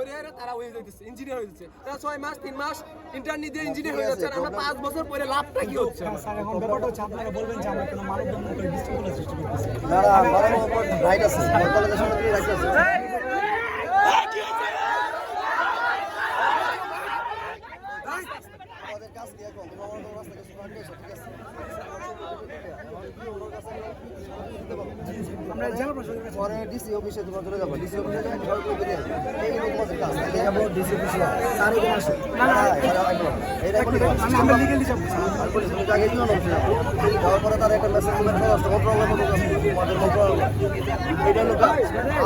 করে তারা হয়ে যাচ্ছে ইঞ্জিনিয়ার হয়ে যাচ্ছে। তারা 6 মাস 3 মাস ইন্টার্নি দিয়ে ইঞ্জিনিয়ার হয়ে যাচ্ছে, আর আমরা 5 বছর পরে লাভটা কি হচ্ছে? স্যার এখন ব্যাপারটা হচ্ছে আপনারা বলবেন যে আমরা কোনো মানববন্ধন করে বিশৃঙ্খলা সৃষ্টি করতেছি। না রাইট আছে, কলেজের সামনে রাইট আছে। আমাদের কাজ কি এখন? তোমার রাস্তা কিছু পাঠিয়েছো, ঠিক আছে? আমরা জেলা প্রশাসনের কাছে পরে ডিসি অফিসে তোমার চলে যাবো, ডিসি অফিসে সবাই বেরিয়ে এই তোমাদের কাজ যাবো ডিসি অফিসে। স্যার এখানে আসো। এটা এখন আমরা লিগ্যালি যাবো। আর পুলিশ তুমি আগে দিও না যাওয়ার পরে তার একটা মেসেজ দিবেন রাস্তা কন্ট্রোল করতে তোমাদের কন্ট্রোল এটা হলো কাজ।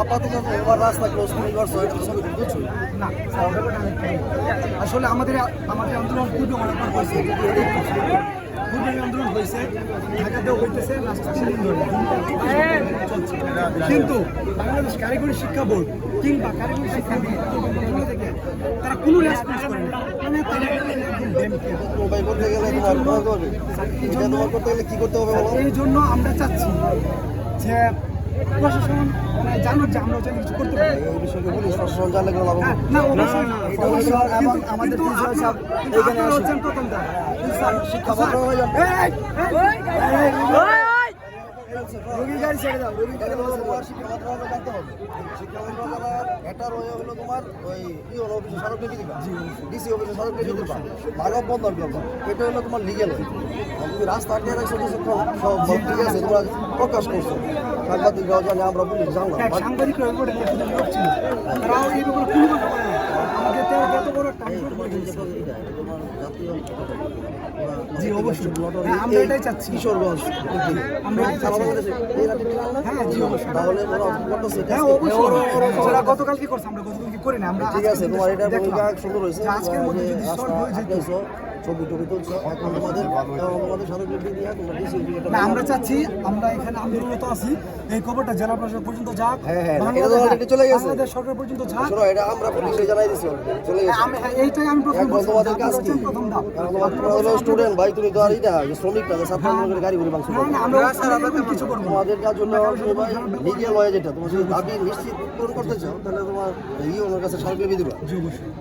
আপাতত তোমার রাস্তা ক্লোজ করে করছো, এটা তো সবই বুঝছো না স্যার ব্যাপারটা অনেক কঠিন। আসলে আমাদের আন্দোলন পূর্বে অনেকবার হয়েছে, পূর্বে আন্দোলন হয়েছে, ঢাকাতেও হইতেছে, লাস্ট 3 দিন ধরে চলছে। কিন্তু বাংলাদেশ কারিগরি শিক্ষা বোর্ড কিংবা কারিগরি শিক্ষা মন্ত্রণালয় থেকে তারা কোনো রেসপন্স করে না, মানে তারা একদম ড্যামকে। মোবাইল করতে গেলে তোমার করবে তোমার করতে গেলে কি করতে হবে বলো? এই জন্য আমরা চাচ্ছি যে প্রশাসন জানুক যে আমরা চাই কিছু করতে পারি। এই বিষয়কে পুলিশ প্রশাসন জানলে কোনো লাভ হবে না অবশ্যই না, এবং আমাদের প্রিন্সিপাল সাহেব এখানে আসেন প্রথমটা শিক্ষা মন্ত্রণালয় রোগী গাড়ি ছেড়ে দাও, রোগী গাড়ি শিক্ষা মন্ত্রণালয় জানতে হবে। শিক্ষা মন্ত্রণালয় এটার হলো তোমার ওই অফিসে সড়ক দিবা, ডিসি অফিসে সড়ক দিবা, মানব বন্ধন করবা, এটা হলো তোমার লিগেল। তুমি রাস্তা আটকে রাখছো সব ঠিক আছে, তোমরা প্রকাশ করছো, সাংবাদিকরাও জানে, আমরা পুলিশ জানলাম। সাংবাদিকরা লোক ছিল, তারাও এই ব্যাপারে কোনো কথা বলে না। আমাদের এত বড় একটা জি অবশ্যই আমরা এটাই চাচ্ছি। কিশোরগঞ্জ আমরা হ্যাঁ জি অবশ্যই, হ্যাঁ অবশ্যই ওরা গতকালকে করছে, আমরা গতকালকে করি না। আমরা ঠিক আছে, তোমার এটা ভূমিকা সুন্দর হয়েছে। আজকের মধ্যে যদি সলভ হয়ে যেত, ছবি টবি তুলছো এখন তোমাদের সড়ক দিয়ে তোমরা ডিসি না আমরা চাচ্ছি, আমরা এখানে আন্দোলনরত আছি, এই খবরটা জেলা প্রশাসন পর্যন্ত যাক, চলে গেছে বাংলাদেশ সরকার পর্যন্ত যাক। শোনো, এটা আমরা পুলিশে জানাই দিছি, চলে গেছে। এইটাই আমি প্রথম তোমাদের কাজ কি? প্রথম ধাপ। তোমার স্টুডেন্ট ভাই, তুমি তো আর এটা শ্রমিক না, ছাত্র গাড়ি করে মাংস না, আমরা কিছু করবো না। তোমাদের কাজ জন্য লিগেল হয়ে যেটা তোমার যদি দাবি নিশ্চিত পূরণ করতে চাও, তাহলে তোমার ওনার কাছে স্মারকলিপি দিবা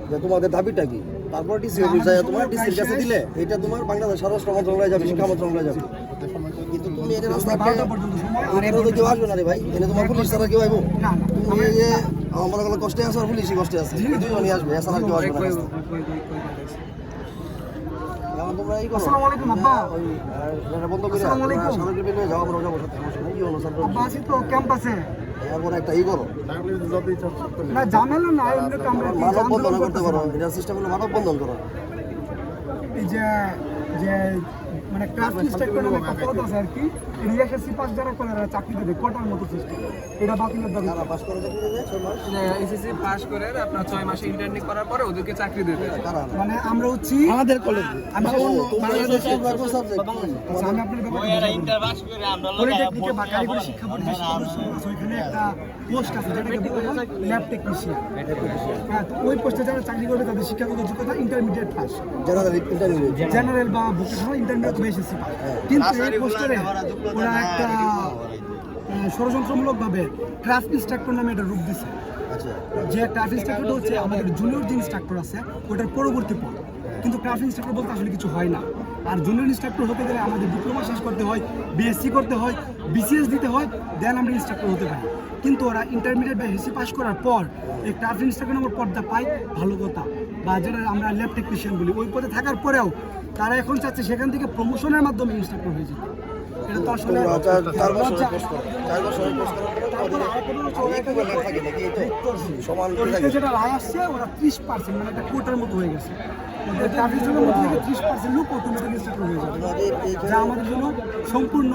যে তোমাদের দাবিটা কি। তারপর ডিসি অফিস যায়, তোমার ডিসির কাছে দিলে এটা তোমার বাংলাদেশ স্বরাষ্ট্র মন্ত্রণালয় যাবে, শিক্ষা মন্ত্রণালয় যাবে। কিন্তু তুমি এটা রাস্তা কেউ আসবে না রে ভাই, এনে তোমার পুলিশ ছাড়া কেউ আসবো? তুমি এই যে আমরা কষ্টে আছো আর পুলিশই কষ্টে আছে, দুজনই আসবে, এছাড়া কেউ আসবে না। তোমরা এই করো, বন্ধ করে স্মারকলিপি নিয়ে যাও, আমরা যাবো সাথে। কি হলো স্যার? আছি তো ক্যাম্পাসে, এরপর একটা ই করো, না ঝামেলা না, এমনি তো আমরা মানব বন্ধন করতে পারো, এটা সিস্টেম হলো মানব বন্ধন করো। এই যে যে মানে ক্লাস সিস্টেম করে কথা আছে আর কি, রিএসএসসি পাস যারা করে তারা চাকরি দেবে কোটার মতো সিস্টেম, এটা বাতিলের দাবি। তারা পাস করে চাকরি দেবে 6 মাস, এসএসসি পাস করে আপনার 6 মাসে ইন্টার্নি করার পরে ওদেরকে চাকরি দেবে। মানে আমরা হচ্ছি আমাদের কলেজে আমি বাংলাদেশের সাবজেক্ট আমি আপনার পলিটেকনিকে বা কারিগরি শিক্ষা বোর্ড যে ওইখানে একটা পোস্ট আছে যেটাকে বলা হয় ল্যাব টেকনিশিয়ান। হ্যাঁ, তো ওই পোস্টে যারা চাকরি করবে তাদের শিক্ষাগত যোগ্যতা ইন্টারমিডিয়েট পাস, জেনারেল বা ভোকেশনাল ইন্টারমিডিয়েট বেসিসি পাস। কিন্তু এই পোস্টারে ওরা একটা ষড়যন্ত্রমূলকভাবে ক্রাফট ইনস্ট্রাক্টর নামে একটা রূপ দিচ্ছে। যে ক্রাফট ইনস্ট্রাক্টর হচ্ছে আমাদের জুনিয়র যে ইনস্ট্রাক্টর আছে ওটার পরবর্তী পদ, কিন্তু ক্রাফট ইনস্ট্রাক্টর বলতে আসলে কিছু হয় না। আর জুনিয়র ইনস্ট্রাক্টর হতে গেলে আমাদের ডিপ্লোমা শেষ করতে হয়, বিএসসি করতে হয়, বিসিএস দিতে হয়, দেন আমরা ইনস্ট্রাক্টর হতে পারি। কিন্তু ওরা ইন্টারমিডিয়েট বা এসএসসি পাস করার পর এই ক্রাফট ইনস্ট্রাক্টর নামের পদটা পায়, ভালো কথা, বা যেটা আমরা ল্যাব টেকনিশিয়ান বলি, ওই পদে থাকার পরেও তারা এখন চাচ্ছে সেখান থেকে প্রমোশনের মাধ্যমে ইনস্ট্রাক্টর হয়ে যেতে। এটা তো আসলে যেটা রায় আসছে ওরা 30% মানে একটা কোটার মতো হয়ে গেছে। ট্রাফিক জন্য মধ্যে থেকে 30% লোক অটোমেটিক ইনস্ট্রাক্টর হয়ে যাবে, যা আমাদের জন্য সম্পূর্ণ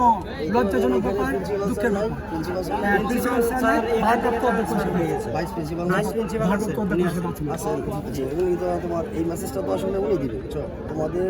লজ্জাজনক ব্যাপার, দুঃখের ব্যাপার। প্রিন্সিপাল স্যার ভারপ্রাপ্ত অধ্যক্ষ হয়ে গেছে, ভাইস প্রিন্সিপাল ভারপ্রাপ্ত অধ্যক্ষ হিসেবে আছেন। তোমার এই মেসেজটা তো আসলে উনি দিবে, তোমাদের